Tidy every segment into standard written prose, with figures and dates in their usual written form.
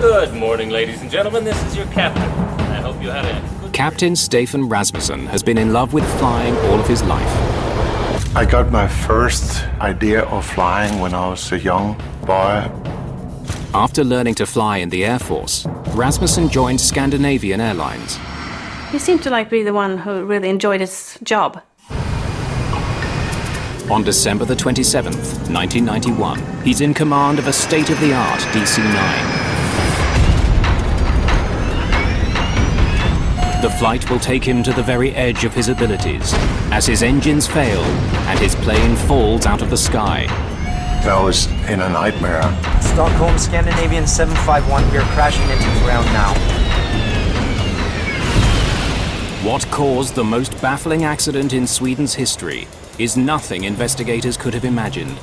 Good morning, ladies and gentlemen. This is your captain. I hope you had a good... Captain Stefan Rasmussen has been in love with flying all of his life. I got my first idea of flying when I was a young boy. After learning to fly in the Air Force, Rasmussen joined Scandinavian Airlines. He seemed to be the one who really enjoyed his job. On December the 27th, 1991, he's in command of a state-of-the-art DC-9. The flight will take him to the very edge of his abilities, as his engines fail and his plane falls out of the sky. I was in a nightmare. Stockholm, Scandinavian 751, we are crashing into the ground now. What caused the most baffling accident in Sweden's history is nothing investigators could have imagined.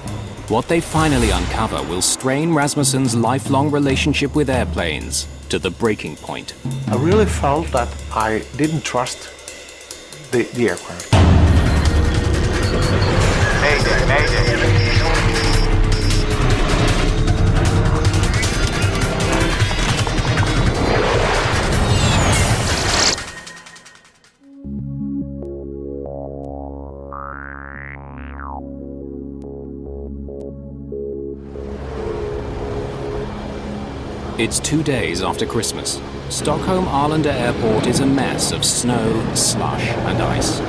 What they finally uncover will strain Rasmussen's lifelong relationship with airplanes to the breaking point. I really felt that I didn't trust the aircraft. Mayday, Mayday. It's 2 days after Christmas. Stockholm Arlanda Airport is a mess of snow, slush, and ice.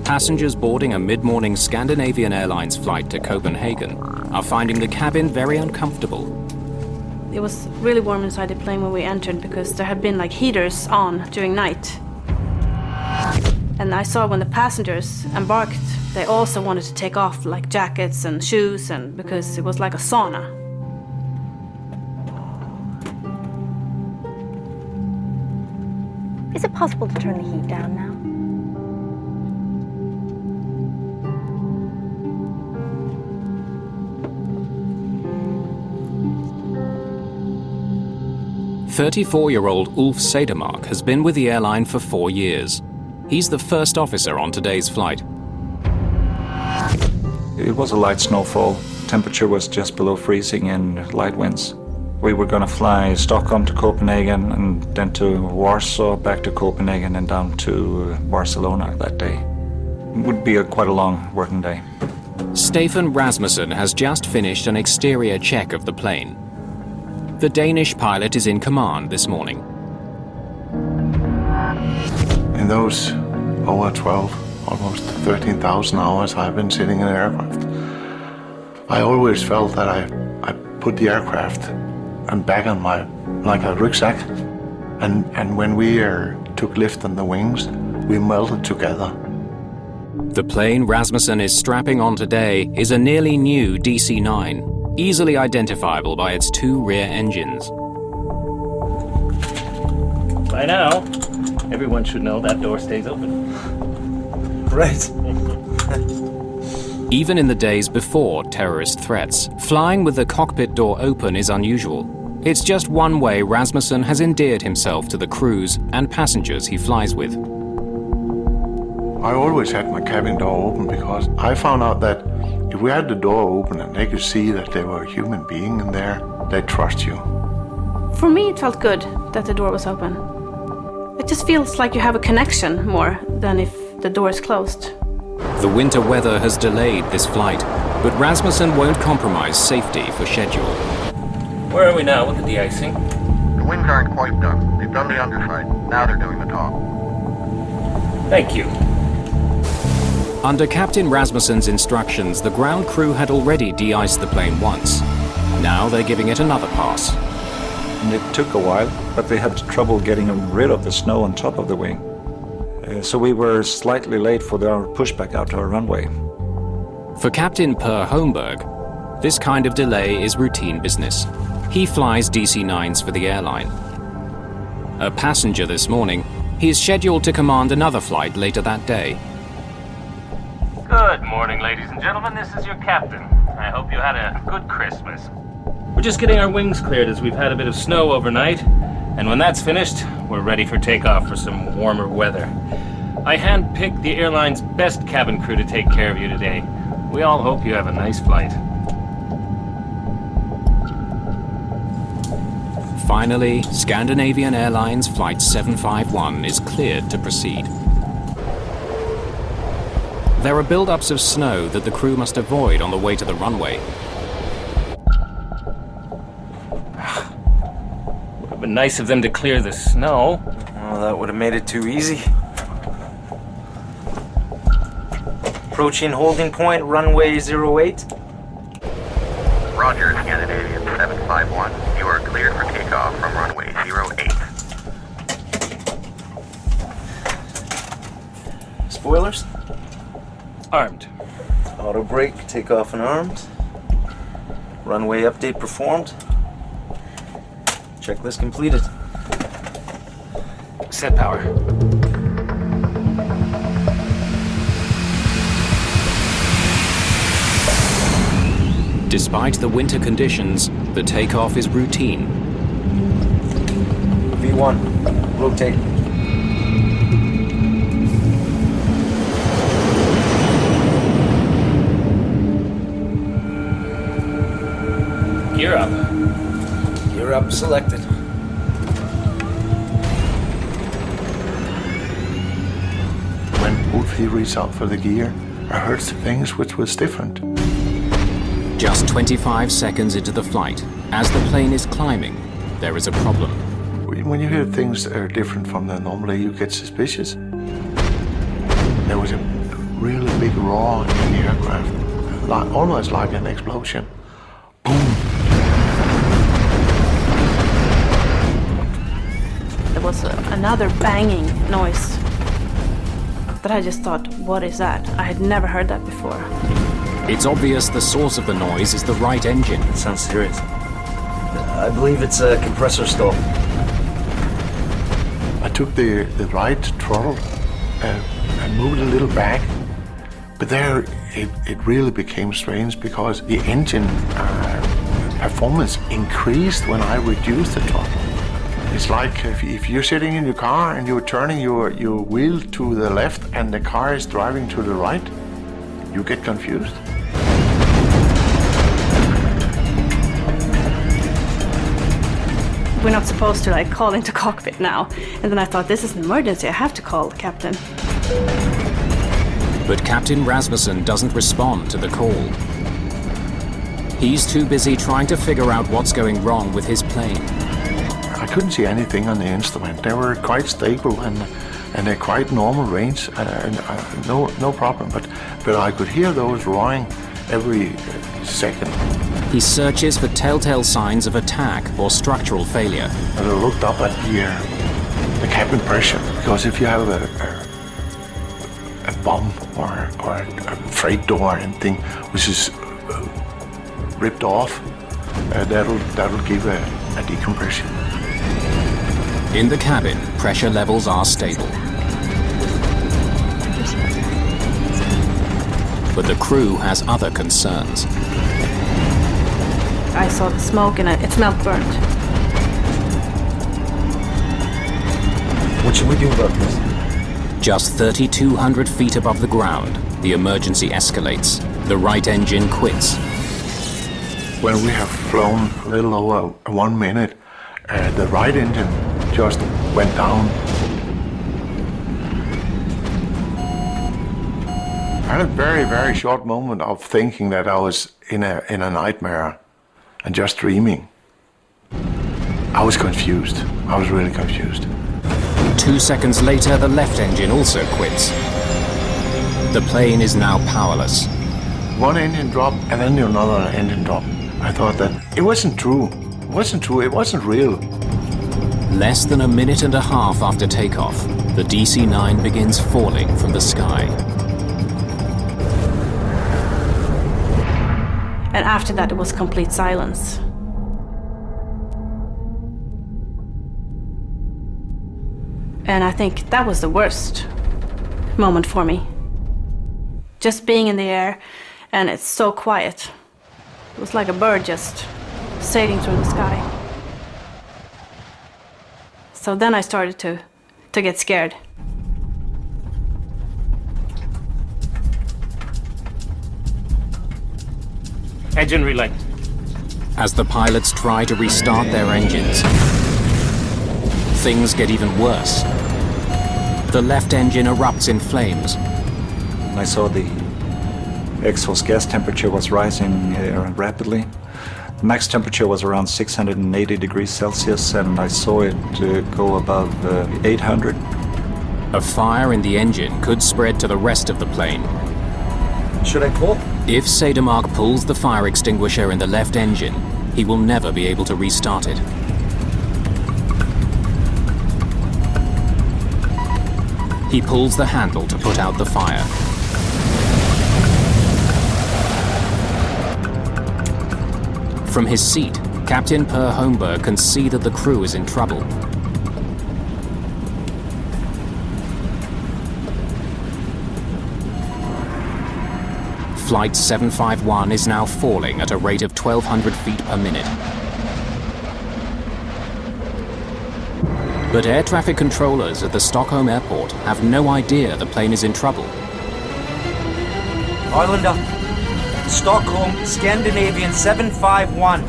Passengers boarding a mid-morning Scandinavian Airlines flight to Copenhagen are finding the cabin very uncomfortable. It was really warm inside the plane when we entered because there had been heaters on during night. And I saw when the passengers embarked, they also wanted to take off jackets and shoes, and because it was like a sauna. Is it possible to turn the heat down now? "34-year-old Ulf Sedermark has been with the airline for 4 years. He's the first officer on today's flight. It was a light snowfall. Temperature was just below freezing and light winds. We were going to fly Stockholm to Copenhagen and then to Warsaw, back to Copenhagen and down to Barcelona that day. It would be quite a long working day. Stefan Rasmussen has just finished an exterior check of the plane. The Danish pilot is in command this morning. In those over 12, almost 13,000 hours I've been sitting in an aircraft, I always felt that I put the aircraft and back on like a rucksack. And when we took lift on the wings, we melted together. The plane Rasmussen is strapping on today is a nearly new DC-9, easily identifiable by its 2 rear engines. By now, everyone should know that door stays open. Right. Even in the days before terrorist threats, flying with the cockpit door open is unusual. It's just one way Rasmussen has endeared himself to the crews and passengers he flies with. I always had my cabin door open because I found out that if we had the door open and they could see that there were a human being in there, they'd trust you. For me, it felt good that the door was open. It just feels like you have a connection more than if the door is closed. The winter weather has delayed this flight, but Rasmussen won't compromise safety for schedule. Where are we now with the de-icing? The wings aren't quite done. They've done the underside. Now they're doing the top. Thank you. Under Captain Rasmussen's instructions, the ground crew had already de-iced the plane once. Now they're giving it another pass. And it took a while, but they had trouble getting rid of the snow on top of the wing. So we were slightly late for our pushback out to our runway. For Captain Per Holmberg, this kind of delay is routine business. He flies DC-9s for the airline. A passenger this morning, he is scheduled to command another flight later that day. Good morning, ladies and gentlemen. This is your captain. I hope you had a good Christmas. We're just getting our wings cleared as we've had a bit of snow overnight, and when that's finished, we're ready for takeoff for some warmer weather. I handpicked the airline's best cabin crew to take care of you today. We all hope you have a nice flight. Finally, Scandinavian Airlines Flight 751 is cleared to proceed. There are build-ups of snow that the crew must avoid on the way to the runway. Would have been nice of them to clear the snow. Well, that would have made it too easy. Approaching holding point, runway 08. Roger, Scandinavian 751. You are cleared for takeoff from runway 08. Spoilers. Armed. Auto brake, takeoff and armed. Runway update performed. Checklist completed. Set power. Despite the winter conditions, the takeoff is routine. V1, rotate. Gear up. Gear up selected. When Wolfie reached out for the gear, I heard things which was different. Just 25 seconds into the flight, as the plane is climbing, there is a problem. When you hear things that are different from the normally, you get suspicious. There was a really big roar in the aircraft, almost like an explosion. Boom! There was another banging noise that I just thought, what is that? I had never heard that before. It's obvious the source of the noise is the right engine. It sounds serious. I believe it's a compressor stall. I took the right throttle and moved a little back, but there it really became strange because the engine performance increased when I reduced the throttle. It's like if you're sitting in your car and you're turning your wheel to the left and the car is driving to the right, you get confused. We're not supposed to like call into cockpit now. And then I thought, this is an emergency, I have to call the captain. But Captain Rasmussen doesn't respond to the call. He's too busy trying to figure out what's going wrong with his plane. I couldn't see anything on the instrument. They were quite stable and they're quite normal range, no problem. But I could hear those roaring every second. He searches for telltale signs of attack or structural failure. And I looked up at the cabin pressure, because if you have a bomb or a freight door or anything which is ripped off, that'll give a decompression. In the cabin, pressure levels are stable. But the crew has other concerns. I saw the smoke and it smelled burnt. What should we do about this? Just 3,200 feet above the ground, the emergency escalates. The right engine quits. When we have flown a little over 1 minute, the right engine just went down. I had a very, very short moment of thinking that I was in a nightmare and just dreaming. I was confused. I was really confused. 2 seconds later, the left engine also quits. The plane is now powerless. One engine drop and then another engine drop. I thought that it wasn't true. It wasn't true. It wasn't real. Less than a minute and a half after takeoff, the DC-9 begins falling from the sky. And after that, it was complete silence. And I think that was the worst moment for me. Just being in the air, and it's so quiet. It was like a bird just sailing through the sky. So then I started to get scared. Engine relay. As the pilots try to restart their engines, things get even worse. The left engine erupts in flames. I saw the exhaust gas temperature was rising rapidly. The max temperature was around 680 degrees Celsius, and I saw it go above 800. A fire in the engine could spread to the rest of the plane. Should I pull? If Sedermark pulls the fire extinguisher in the left engine, he will never be able to restart it. He pulls the handle to put out the fire. From his seat, Captain Per Holmberg can see that the crew is in trouble. Flight 751 is now falling at a rate of 1,200 feet per minute. But air traffic controllers at the Stockholm airport have no idea the plane is in trouble. Arlanda, Stockholm, Scandinavian 751.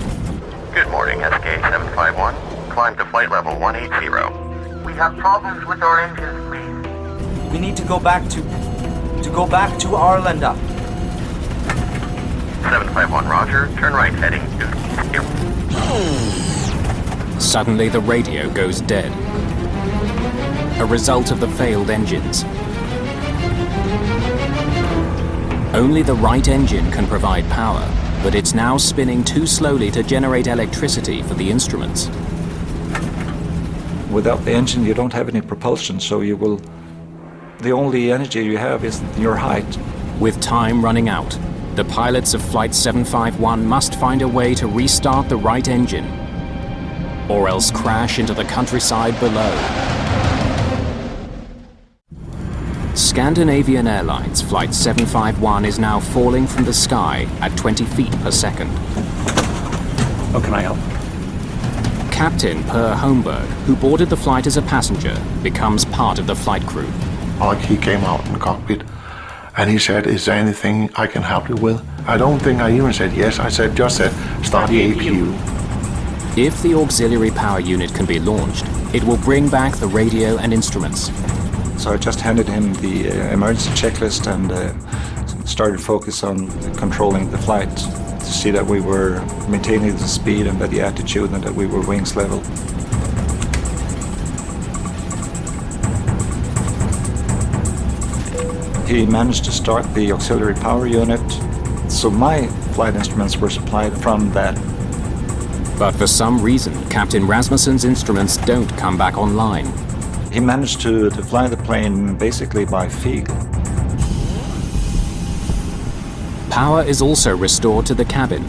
Good morning, SK-751. Climb to flight level 180. We have problems with our engines, please. We need to go back to Arlanda. 751, roger. Turn right, heading to here. Suddenly the radio goes dead. A result of the failed engines. Only the right engine can provide power, but it's now spinning too slowly to generate electricity for the instruments. Without the engine, you don't have any propulsion, so the only energy you have is your height. With time running out, the pilots of Flight 751 must find a way to restart the right engine, or else crash into the countryside below. Scandinavian Airlines Flight 751 is now falling from the sky at 20 feet per second. How can I help? Captain Per Holmberg, who boarded the flight as a passenger, becomes part of the flight crew. Like he came out in the cockpit and he said, "Is there anything I can help you with?" I don't think I even said yes. I just said, "Start the APU." If the auxiliary power unit can be launched, it will bring back the radio and instruments. So I just handed him the emergency checklist and started focus on controlling the flight to see that we were maintaining the speed and the attitude and that we were wings level. He managed to start the auxiliary power unit, so my flight instruments were supplied from that. But for some reason, Captain Rasmussen's instruments don't come back online. He managed to fly the plane basically by feel. Power is also restored to the cabin,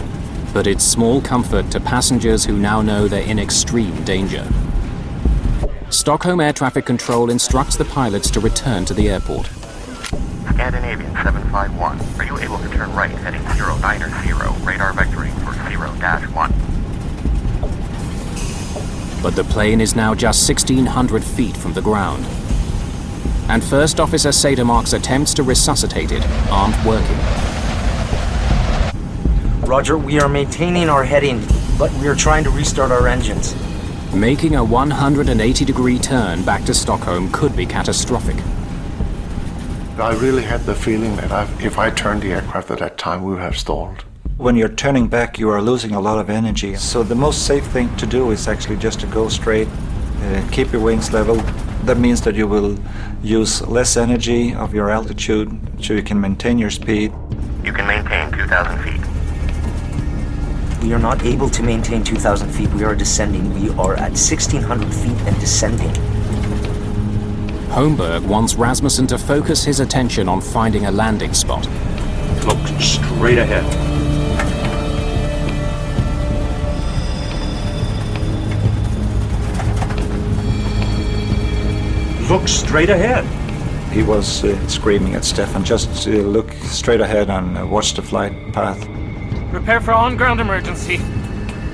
but it's small comfort to passengers who now know they're in extreme danger. Stockholm Air Traffic Control instructs the pilots to return to the airport. Scandinavian 751, are you able to turn right, heading 090, radar vectoring for 0-1? But the plane is now just 1,600 feet from the ground. And First Officer Sedermark's attempts to resuscitate it aren't working. Roger, we are maintaining our heading, but we are trying to restart our engines. Making a 180-degree turn back to Stockholm could be catastrophic. I really had the feeling that if I turned the aircraft at that time, we would have stalled. When you're turning back, you are losing a lot of energy. So the most safe thing to do is actually just to go straight, keep your wings level. That means that you will use less energy of your altitude, so you can maintain your speed. You can maintain 2,000 feet. We are not able to maintain 2,000 feet. We are descending. We are at 1,600 feet and descending. Holmberg wants Rasmussen to focus his attention on finding a landing spot. Look straight ahead. Look straight ahead. He was screaming at Stefan, just look straight ahead and watch the flight path. Prepare for on-ground emergency.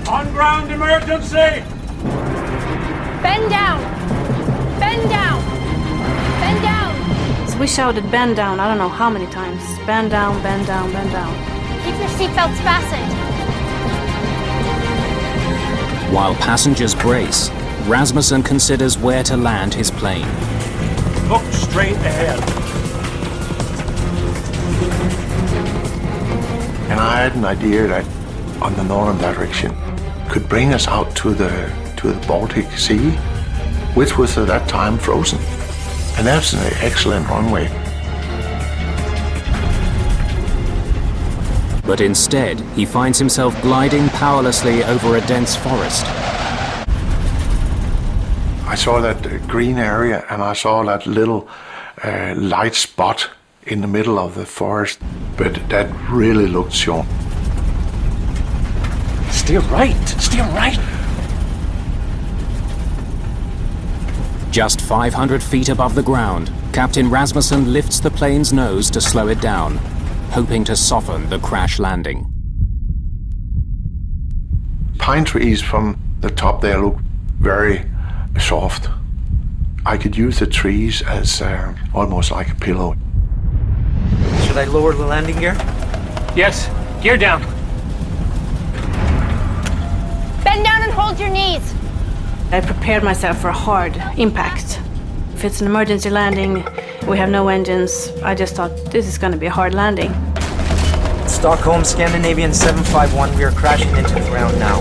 On-ground emergency! Bend down! Bend down! Bend down! So we shouted "bend down" I don't know how many times. Bend down, bend down, bend down. Keep your seatbelts fastened. While passengers brace, Rasmussen considers where to land his plane. Look straight ahead. And I had an idea that on the northern direction could bring us out to the Baltic Sea, which was at that time frozen. And that's an excellent runway. But instead, he finds himself gliding powerlessly over a dense forest. I saw that green area and I saw that little light spot in the middle of the forest, but that really looked short. Steer right. Steer right. Just 500 feet above the ground, Captain Rasmussen lifts the plane's nose to slow it down, hoping to soften the crash landing. Pine trees from the top there look very soft. I could use the trees as almost like a pillow. Should I lower the landing gear? Yes, gear down. Bend down and hold your knees. I prepared myself for a hard impact. If it's an emergency landing, we have no engines, I just thought this is going to be a hard landing. Stockholm, Scandinavian 751, we are crashing into the ground now.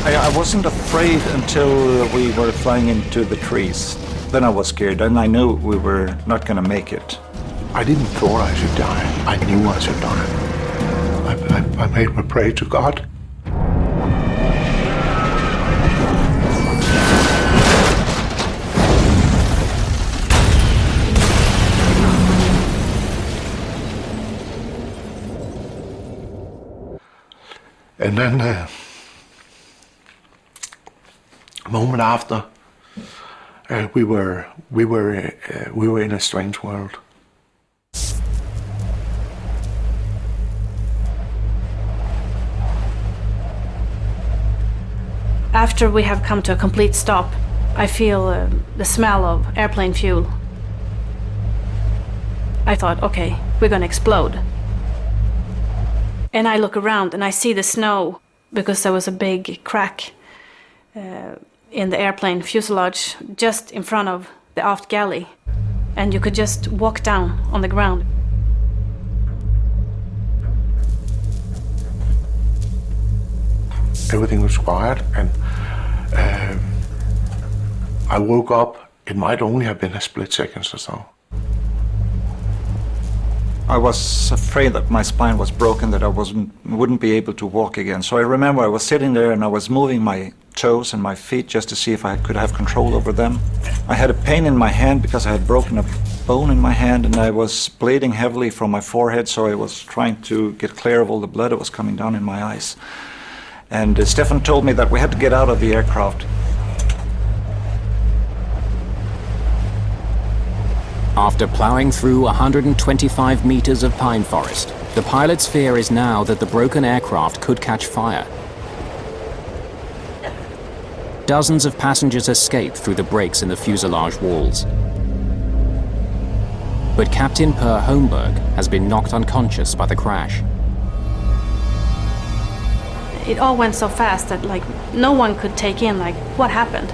I wasn't afraid until we were flying into the trees. Then I was scared, and I knew we were not going to make it. I didn't thought I should die. I knew I should die. I made my prayer to God. And then a moment after, we were in a strange world. After we have come to a complete stop, I feel the smell of airplane fuel. I thought, okay, we're gonna explode. And I look around and I see the snow because there was a big crack in the airplane fuselage just in front of the aft galley. And you could just walk down on the ground. Everything was quiet, and I woke up. It might only have been a split second or so. I was afraid that my spine was broken, that I wouldn't be able to walk again. So I remember I was sitting there and I was moving my toes and my feet just to see if I could have control over them. I had a pain in my hand because I had broken a bone in my hand, and I was bleeding heavily from my forehead, so I was trying to get clear of all the blood that was coming down in my eyes. And Stefan told me that we had to get out of the aircraft. After plowing through 125 meters of pine forest, the pilot's fear is now that the broken aircraft could catch fire. Dozens of passengers escape through the breaks in the fuselage walls. But Captain Per Holmberg has been knocked unconscious by the crash. It all went so fast that no one could take in what happened.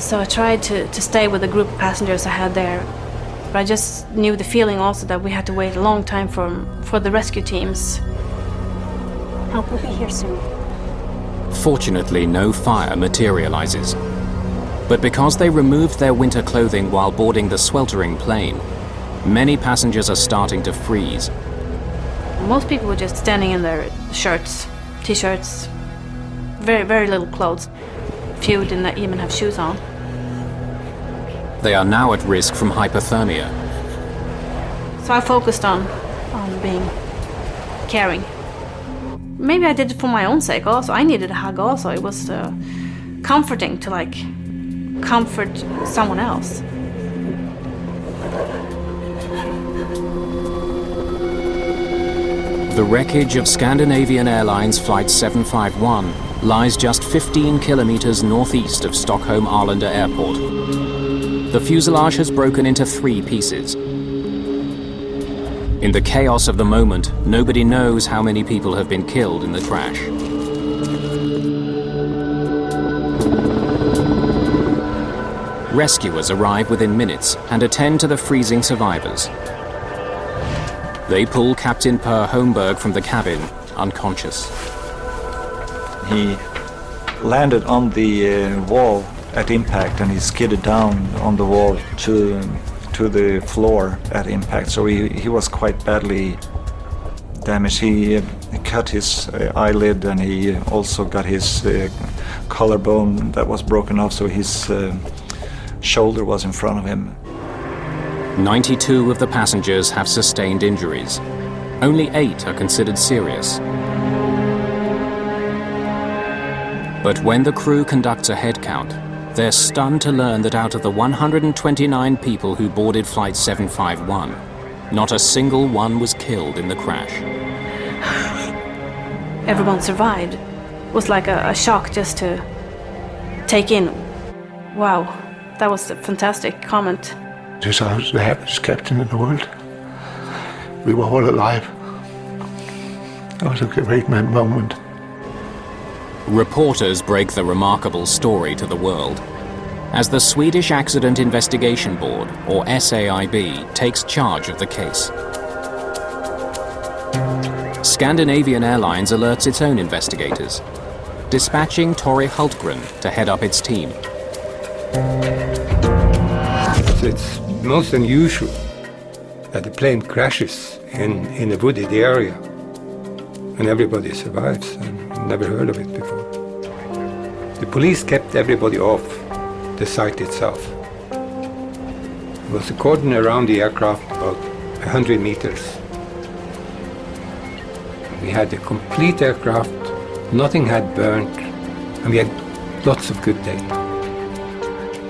So I tried to stay with the group of passengers I had there. But I just knew the feeling also that we had to wait a long time for the rescue teams. Help will be here soon. Fortunately, no fire materializes. But because they removed their winter clothing while boarding the sweltering plane, many passengers are starting to freeze. Most people were just standing in their shirts, t-shirts, very, very little clothes. Few didn't even have shoes on. They are now at risk from hypothermia. So I focused on being caring. Maybe I did it for my own sake also. I needed a hug also. It was comforting to comfort someone else. The wreckage of Scandinavian Airlines Flight 751 lies just 15 kilometers northeast of Stockholm Arlanda Airport. The fuselage has broken into 3 pieces. In the chaos of the moment, nobody knows how many people have been killed in the crash. Rescuers arrive within minutes and attend to the freezing survivors. They pull Captain Per Holmberg from the cabin, unconscious. He landed on the wall at impact, and he skidded down on the wall to the floor at impact. So he was quite badly damaged. He cut his eyelid, and he also got his collarbone that was broken off, so his shoulder was in front of him. 92 of the passengers have sustained injuries. Only 8 are considered serious. But when the crew conducts a head count, they're stunned to learn that out of the 129 people who boarded Flight 751, not a single one was killed in the crash. Everyone survived. It was like a shock just to take in. Wow, that was a fantastic comment. This was the happiest captain in the world. We were all alive. That was a great moment. Reporters break the remarkable story to the world. As the Swedish Accident Investigation Board, or SAIB, takes charge of the case. Scandinavian Airlines alerts its own investigators, dispatching Tori Hultgren to head up its team. It's most unusual that the plane crashes in a wooded area and everybody survives. I've never heard of it before. The police kept everybody off the site itself. There was a cordon around the aircraft about 100 meters. We had a complete aircraft, nothing had burnt, and we had lots of good data.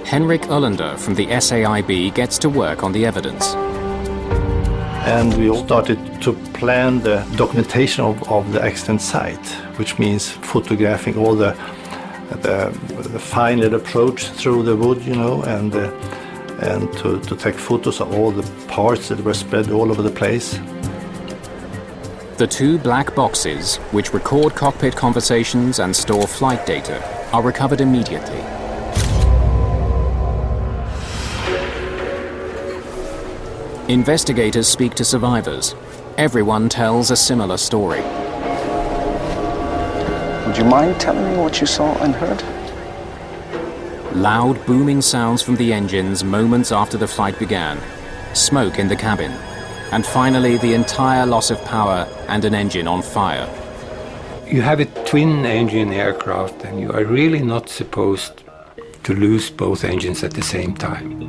Henrik Ölander from the SAIB gets to work on the evidence. And we all started to plan the documentation of the accident site, which means photographing all the fine little approach through the wood, you know, and to take photos of all the parts that were spread all over the place. The 2 black boxes, which record cockpit conversations and store flight data, are recovered immediately. Investigators speak to survivors. Everyone tells a similar story. Would you mind telling me what you saw and heard? Loud booming sounds from the engines moments after the flight began, smoke in the cabin, and finally the entire loss of power and an engine on fire. You have a twin-engine aircraft, and you are really not supposed to lose both engines at the same time.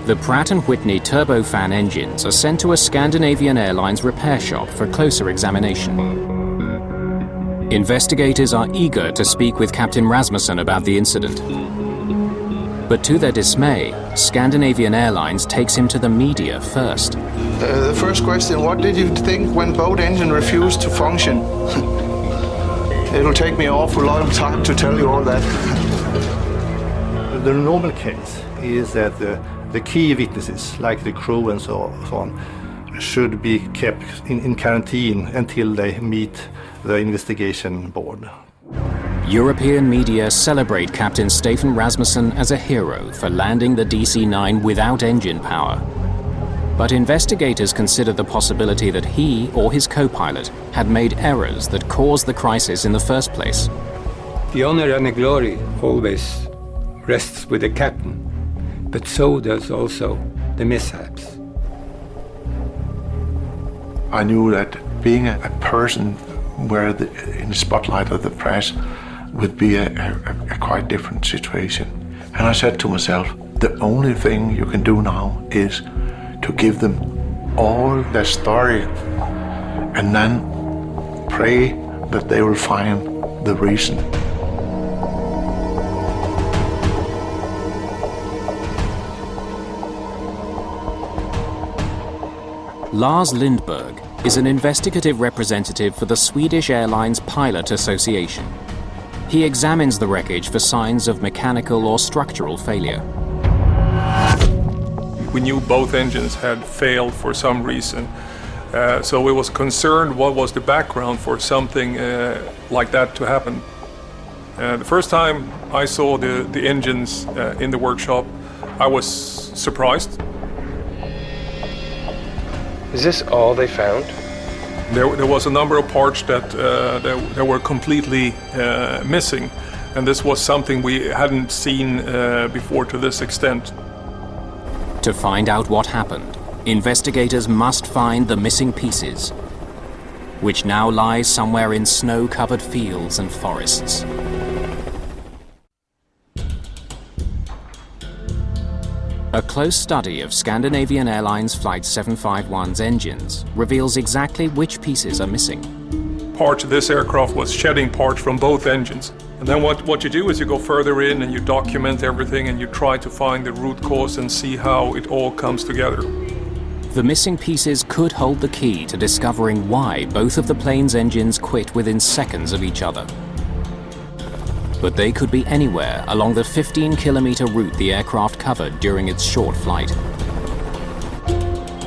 The Pratt & Whitney turbofan engines are sent to a Scandinavian Airlines repair shop for closer examination. Investigators are eager to speak with Captain Rasmussen about the incident. But to their dismay, Scandinavian Airlines takes him to the media first. The first question, what did you think when both engines refused to function? It'll take me an awful lot of time to tell you all that. The normal case is that the key witnesses, like the crew and so on, should be kept in quarantine until they meet the investigation board. European media celebrate Captain Stefan Rasmussen as a hero for landing the DC-9 without engine power. But investigators consider the possibility that he or his co-pilot had made errors that caused the crisis in the first place. The honor and the glory always rests with the captain, but so does also the mishaps. I knew that being a person where in the spotlight of the press would be a quite different situation. And I said to myself, the only thing you can do now is to give them all their story and then pray that they will find the reason. Lars Lindberg is an investigative representative for the Swedish Airlines Pilot Association. He examines the wreckage for signs of mechanical or structural failure. We knew both engines had failed for some reason. So we was concerned what was the background for something like that to happen. The first time I saw the engines in the workshop, I was surprised. Is this all they found? There was a number of parts that were completely missing, and this was something we hadn't seen before to this extent. To find out what happened, investigators must find the missing pieces, which now lie somewhere in snow-covered fields and forests. A close study of Scandinavian Airlines Flight 751's engines reveals exactly which pieces are missing. Part of this aircraft was shedding parts from both engines. And then what you do is you go further in and you document everything and you try to find the root cause and see how it all comes together. The missing pieces could hold the key to discovering why both of the plane's engines quit within seconds of each other. But they could be anywhere along the 15-kilometer route the aircraft covered during its short flight.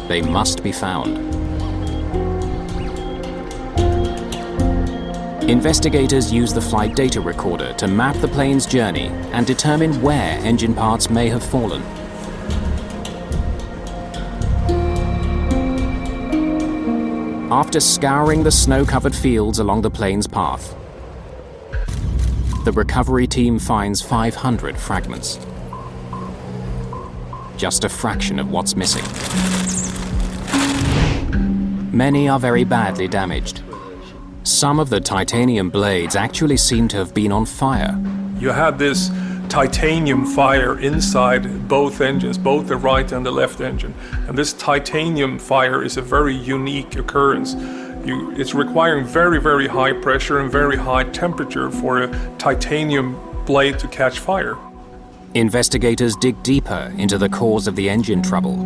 They must be found. Investigators use the flight data recorder to map the plane's journey and determine where engine parts may have fallen. After scouring the snow-covered fields along the plane's path, the recovery team finds 500 fragments. Just a fraction of what's missing. Many are very badly damaged. Some of the titanium blades actually seem to have been on fire. You had this titanium fire inside both engines, both the right and the left engine. And this titanium fire is a very unique occurrence. It's requiring very, very high pressure and very high temperature for a titanium blade to catch fire. Investigators dig deeper into the cause of the engine trouble.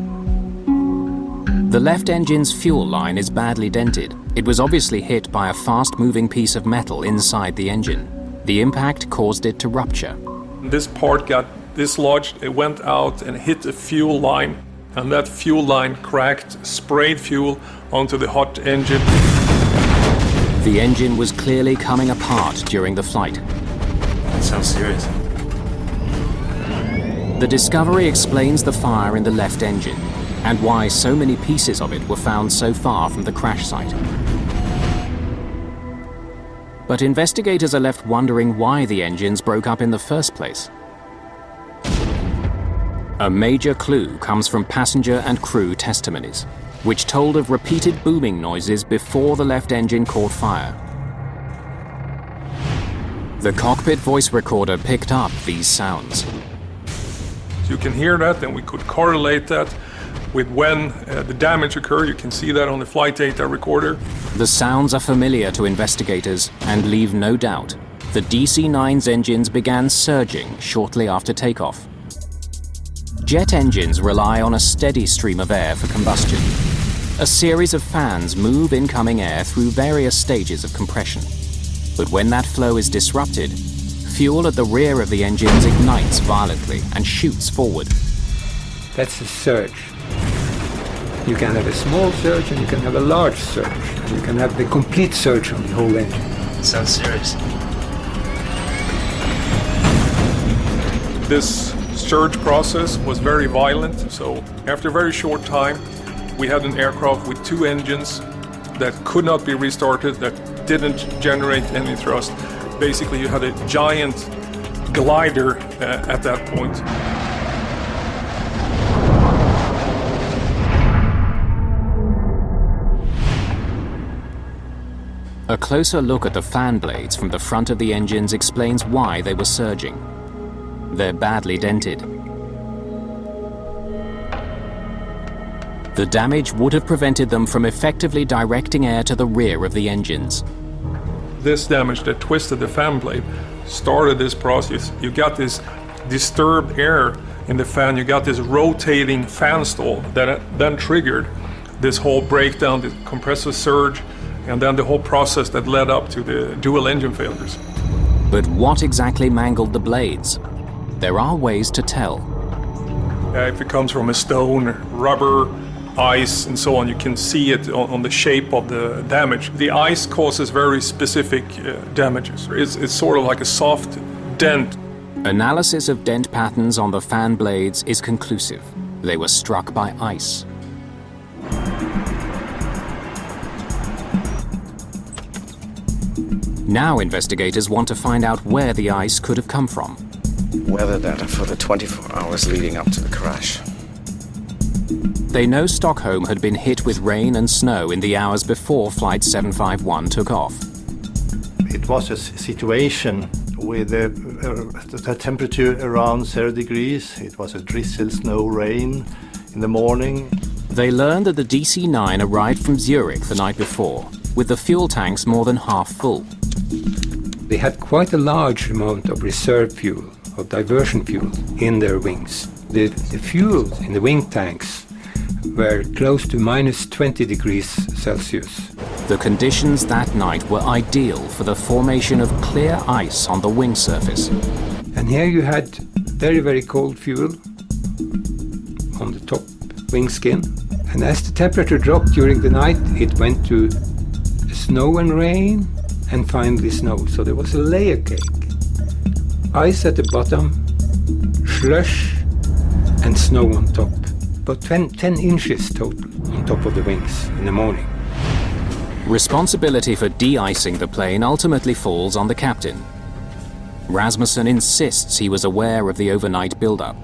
The left engine's fuel line is badly dented. It was obviously hit by a fast-moving piece of metal inside the engine. The impact caused it to rupture. This part got dislodged, it went out and hit a fuel line, and that fuel line cracked, sprayed fuel onto the hot engine. The engine was clearly coming apart during the flight. That sounds serious. The discovery explains the fire in the left engine and why so many pieces of it were found so far from the crash site. But investigators are left wondering why the engines broke up in the first place. A major clue comes from passenger and crew testimonies, which told of repeated booming noises before the left engine caught fire. The cockpit voice recorder picked up these sounds. You can hear that, and we could correlate that with when the damage occurred. You can see that on the flight data recorder. The sounds are familiar to investigators and leave no doubt. The DC-9's engines began surging shortly after takeoff. Jet engines rely on a steady stream of air for combustion. A series of fans move incoming air through various stages of compression. But when that flow is disrupted, fuel at the rear of the engines ignites violently and shoots forward. That's a surge. You can have a small surge and you can have a large surge. And you can have the complete surge on the whole engine. Sounds serious. This surge process was very violent, so after a very short time, we had an aircraft with two engines that could not be restarted, that didn't generate any thrust. Basically, you had a giant glider at that point. A closer look at the fan blades from the front of the engines explains why they were surging. They're badly dented. The damage would have prevented them from effectively directing air to the rear of the engines. This damage that twisted the fan blade started this process. You got this disturbed air in the fan, you got this rotating fan stall that then triggered this whole breakdown, the compressor surge, and then the whole process that led up to the dual engine failures. But what exactly mangled the blades? There are ways to tell. If it comes from a stone, rubber, ice and so on. You can see it on the shape of the damage. The ice causes very specific damages. It's sort of like a soft dent. Analysis of dent patterns on the fan blades is conclusive. They were struck by ice. Now investigators want to find out where the ice could have come from. Weather data for the 24 hours leading up to the crash. They know Stockholm had been hit with rain and snow in the hours before Flight 751 took off. It was a situation with the temperature around 0 degrees. It was a drizzle, snow, rain in the morning. They learned that the DC-9 arrived from Zurich the night before, with the fuel tanks more than half full. They had quite a large amount of reserve fuel, of diversion fuel, in their wings. The fuel in the wing tanks were close to minus 20 degrees Celsius. The conditions that night were ideal for the formation of clear ice on the wing surface. And here you had very, very cold fuel on the top wing skin. And as the temperature dropped during the night, it went to snow and rain, and finally snow. So there was a layer cake. Ice at the bottom, slush, and snow on top. About 10 inches total on top of the wings in the morning. Responsibility for de-icing the plane ultimately falls on the captain. Rasmussen insists he was aware of the overnight build-up.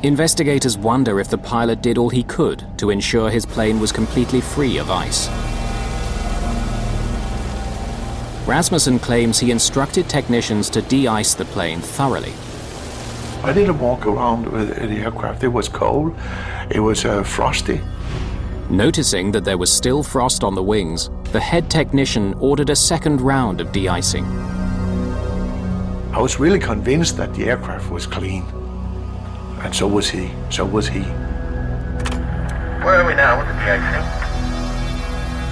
Investigators wonder if the pilot did all he could to ensure his plane was completely free of ice. Rasmussen claims he instructed technicians to de-ice the plane thoroughly. I didn't walk around with the aircraft. It was cold. It was frosty. Noticing that there was still frost on the wings, the head technician ordered a second round of de-icing. I was really convinced that the aircraft was clean. And so was he. Where are we now with the de-icing?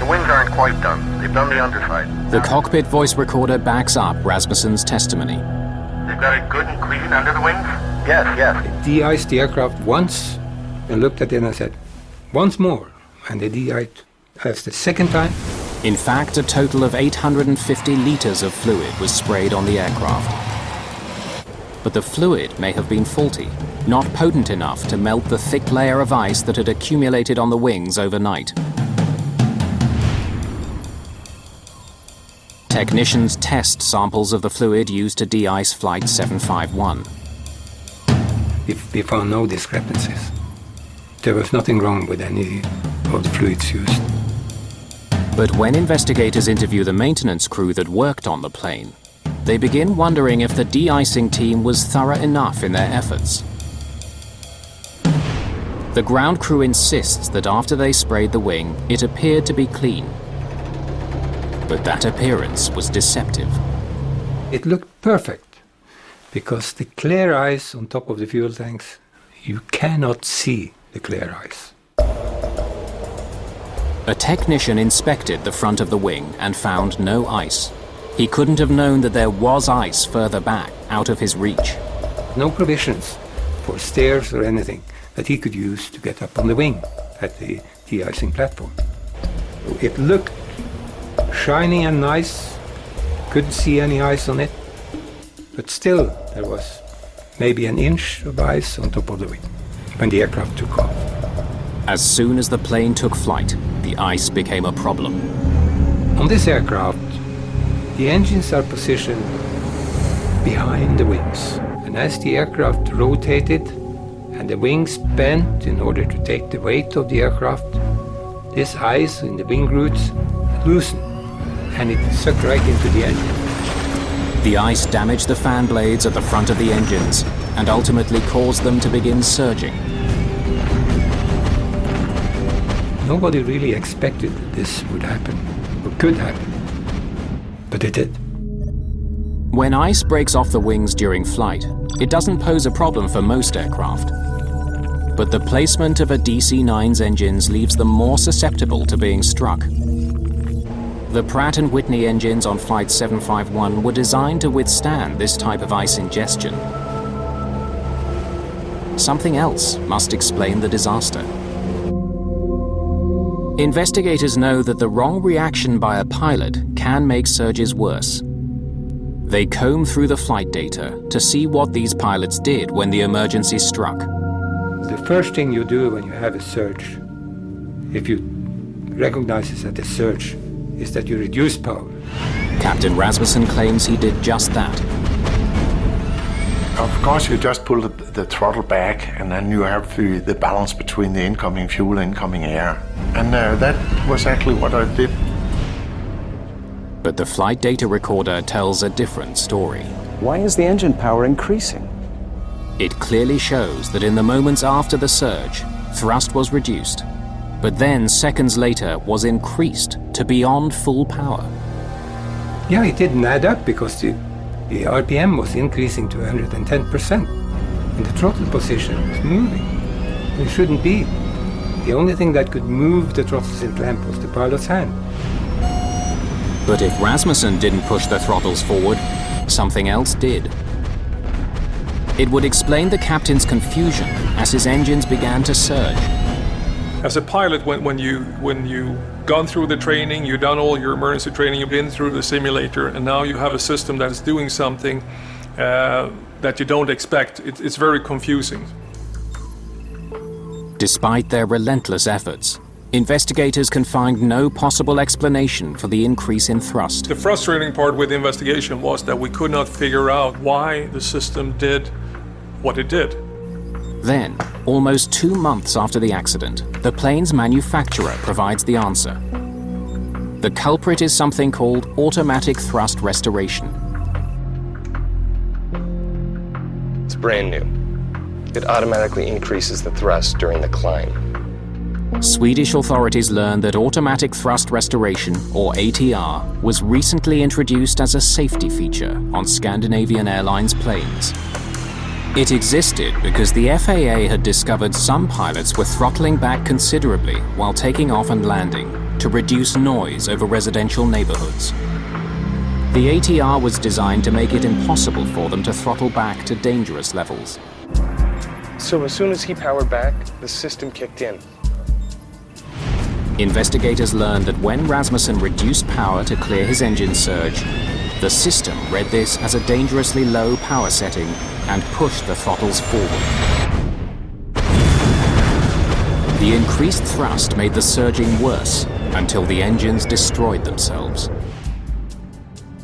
The wings aren't quite done. They've done the underside. The cockpit voice recorder backs up Rasmussen's testimony. They've got it good and clean under the wings? Yes. De-iced the aircraft once and looked at it and I said, once more. And they de-iced as the second time. In fact, a total of 850 liters of fluid was sprayed on the aircraft. But the fluid may have been faulty, not potent enough to melt the thick layer of ice that had accumulated on the wings overnight. Technicians test samples of the fluid used to de-ice Flight 751. We found no discrepancies. There was nothing wrong with any of the fluids used. But when investigators interview the maintenance crew that worked on the plane, they begin wondering if the de-icing team was thorough enough in their efforts. The ground crew insists that after they sprayed the wing, it appeared to be clean. But that appearance was deceptive. It looked perfect, because the clear ice on top of the fuel tanks, you cannot see the clear ice. A technician inspected the front of the wing and found no ice. He couldn't have known that there was ice further back, out of his reach. No provisions for stairs or anything that he could use to get up on the wing at the de-icing platform. It looked shiny and nice, couldn't see any ice on it, but still there was maybe an inch of ice on top of the wing when the aircraft took off. As soon as the plane took flight, the ice became a problem. On this aircraft, the engines are positioned behind the wings, and as the aircraft rotated and the wings bent in order to take the weight of the aircraft, this ice in the wing roots loosened and it sucked right into the engine. The ice damaged the fan blades at the front of the engines and ultimately caused them to begin surging. Nobody really expected that this would happen, or could happen, but it did. When ice breaks off the wings during flight, it doesn't pose a problem for most aircraft. But the placement of a DC-9's engines leaves them more susceptible to being struck. The Pratt & Whitney engines on Flight 751 were designed to withstand this type of ice ingestion. Something else must explain the disaster. Investigators know that the wrong reaction by a pilot can make surges worse. They comb through the flight data to see what these pilots did when the emergency struck. The first thing you do when you have a surge, if you recognize it as a surge, is that you reduce power. Captain Rasmussen claims he did just that. Of course, you just pull the throttle back, and then you have the balance between the incoming fuel and incoming air. And that was actually what I did. But the flight data recorder tells a different story. Why is the engine power increasing? It clearly shows that in the moments after the surge, thrust was reduced, but then seconds later was increased to beyond full power. Yeah, it didn't add up because the RPM was increasing to 110%, and the throttle position was moving. It shouldn't be. The only thing that could move the throttles in clamp was the pilot's hand. But if Rasmussen didn't push the throttles forward, something else did. It would explain the captain's confusion as his engines began to surge. As a pilot, when you gone through the training, you've done all your emergency training, you've been through the simulator, and now you have a system that is doing something that you don't expect, it's very confusing. Despite their relentless efforts, investigators can find no possible explanation for the increase in thrust. The frustrating part with the investigation was that we could not figure out why the system did what it did. Then, almost 2 months after the accident, the plane's manufacturer provides the answer. The culprit is something called automatic thrust restoration. It's brand new. It automatically increases the thrust during the climb. Swedish authorities learned that automatic thrust restoration, or ATR, was recently introduced as a safety feature on Scandinavian Airlines planes. It existed because the FAA had discovered some pilots were throttling back considerably while taking off and landing to reduce noise over residential neighborhoods. The ATR was designed to make it impossible for them to throttle back to dangerous levels. So as soon as he powered back, the system kicked in. Investigators learned that when Rasmussen reduced power to clear his engine surge, the system read this as a dangerously low power setting and pushed the throttles forward. The increased thrust made the surging worse until the engines destroyed themselves.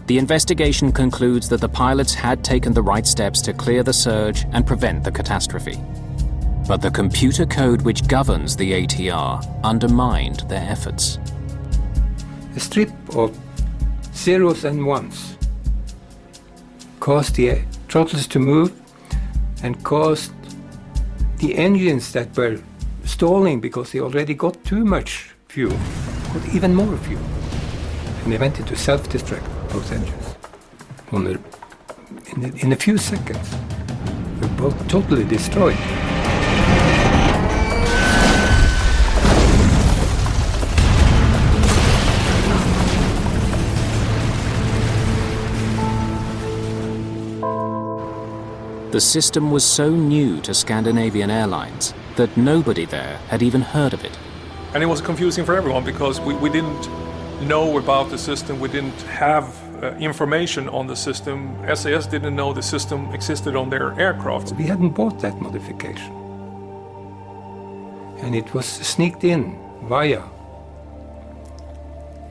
The investigation concludes that the pilots had taken the right steps to clear the surge and prevent the catastrophe. But the computer code which governs the ATR undermined their efforts. A strip of zeros and ones caused the throttles to move and caused the engines that were stalling because they already got too much fuel, got even more fuel. And they went into self-destruct, both engines. In a few seconds, they were both totally destroyed. The system was so new to Scandinavian Airlines that nobody there had even heard of it. And it was confusing for everyone because we didn't know about the system, we didn't have information on the system. SAS didn't know the system existed on their aircraft. We hadn't bought that modification. And it was sneaked in via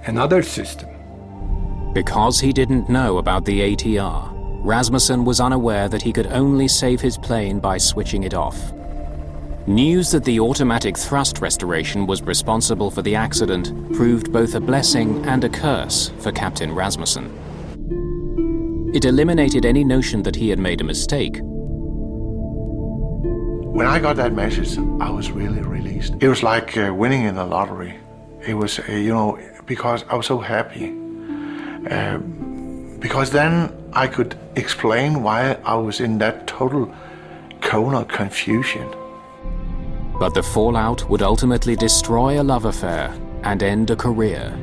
another system. Because he didn't know about the ATR, Rasmussen was unaware that he could only save his plane by switching it off. News that the automatic thrust restoration was responsible for the accident proved both a blessing and a curse for Captain Rasmussen. It eliminated any notion that he had made a mistake. When I got that message, I was really released. It was like winning in the lottery. It was, because I was so happy. Because then I could explain why I was in that total cone of confusion. But the fallout would ultimately destroy a love affair and end a career.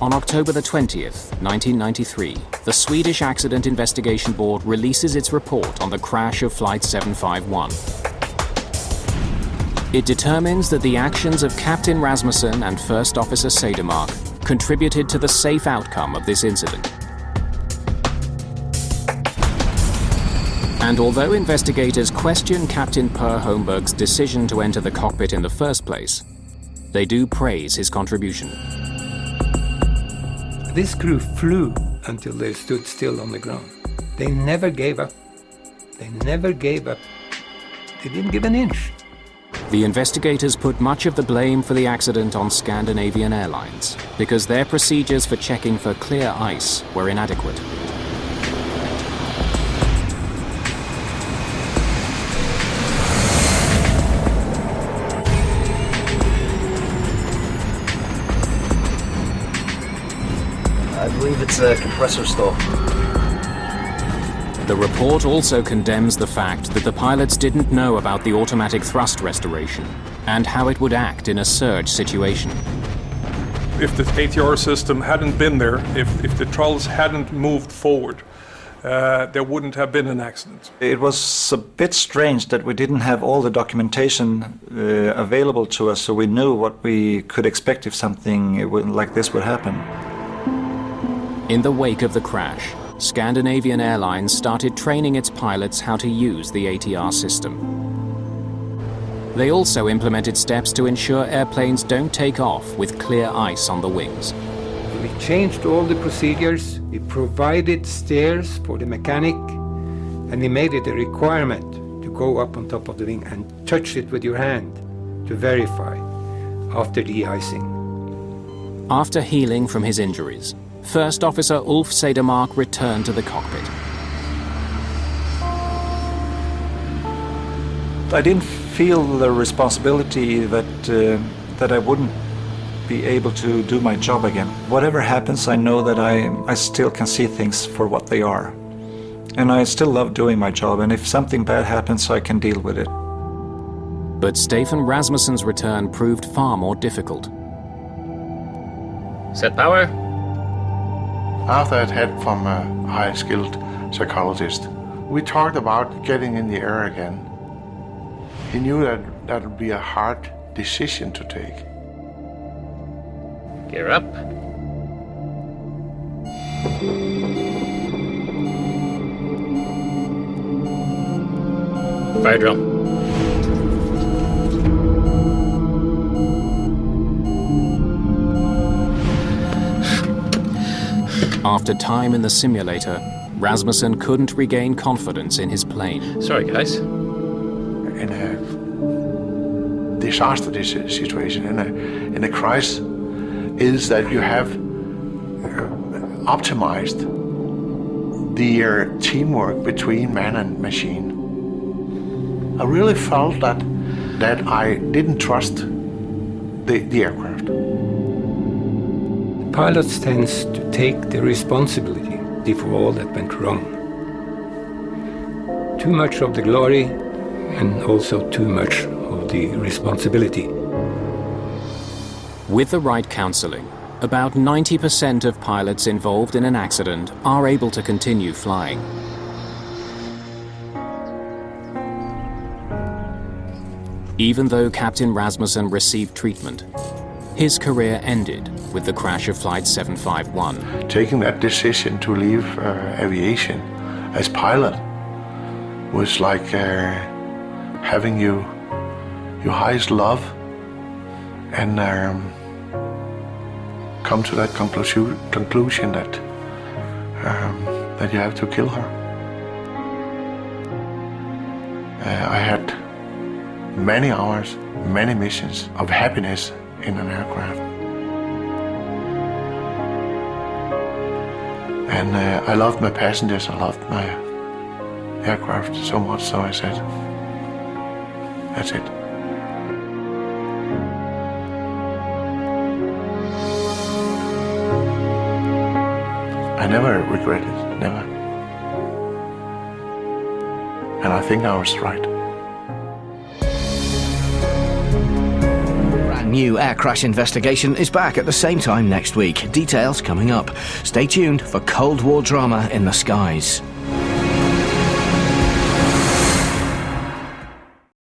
On October the 20th, 1993, the Swedish Accident Investigation Board releases its report on the crash of Flight 751. It determines that the actions of Captain Rasmussen and First Officer Sedermark contributed to the safe outcome of this incident. And although investigators question Captain Per Holmberg's decision to enter the cockpit in the first place, they do praise his contribution. This crew flew until they stood still on the ground. They never gave up. They never gave up. They didn't give an inch. The investigators put much of the blame for the accident on Scandinavian Airlines because their procedures for checking for clear ice were inadequate. I believe it's a compressor stall. The report also condemns the fact that the pilots didn't know about the automatic thrust restoration and how it would act in a surge situation. If the ATR system hadn't been there, if the trolls hadn't moved forward, there wouldn't have been an accident. It was a bit strange that we didn't have all the documentation available to us, so we knew what we could expect if something like this would happen. In the wake of the crash, Scandinavian Airlines started training its pilots how to use the ATR system. They also implemented steps to ensure airplanes don't take off with clear ice on the wings. We changed all the procedures, we provided stairs for the mechanic, and we made it a requirement to go up on top of the wing and touch it with your hand to verify after de-icing. After healing from his injuries, First Officer Ulf Sedermark returned to the cockpit. I didn't feel the responsibility that I wouldn't be able to do my job again. Whatever happens, I know that I still can see things for what they are. And I still love doing my job, and if something bad happens, I can deal with it. But Stefan Rasmussen's return proved far more difficult. Set power. After I'd had from a high-skilled psychologist, we talked about getting in the air again. He knew that would be a hard decision to take. Gear up. Fire drill. After time in the simulator, Rasmussen couldn't regain confidence in his plane. Sorry, guys. In a disaster situation, in a crisis, is that you have optimized the teamwork between man and machine. I really felt that I didn't trust the aircraft. Pilots tends to take the responsibility for all that went wrong. Too much of the glory and also too much of the responsibility. With the right counseling, about 90% of pilots involved in an accident are able to continue flying. Even though Captain Rasmussen received treatment, his career ended with the crash of Flight 751. Taking that decision to leave aviation as pilot was like having your highest love and come to that conclusion that you have to kill her. I had many hours, many missions of happiness in an aircraft. And I loved my passengers, I loved my aircraft so much, so I said, that's it. I never regret it, never. And I think I was right. New air crash investigation is back at the same time next week. Details coming up. Stay tuned for Cold War drama in the skies.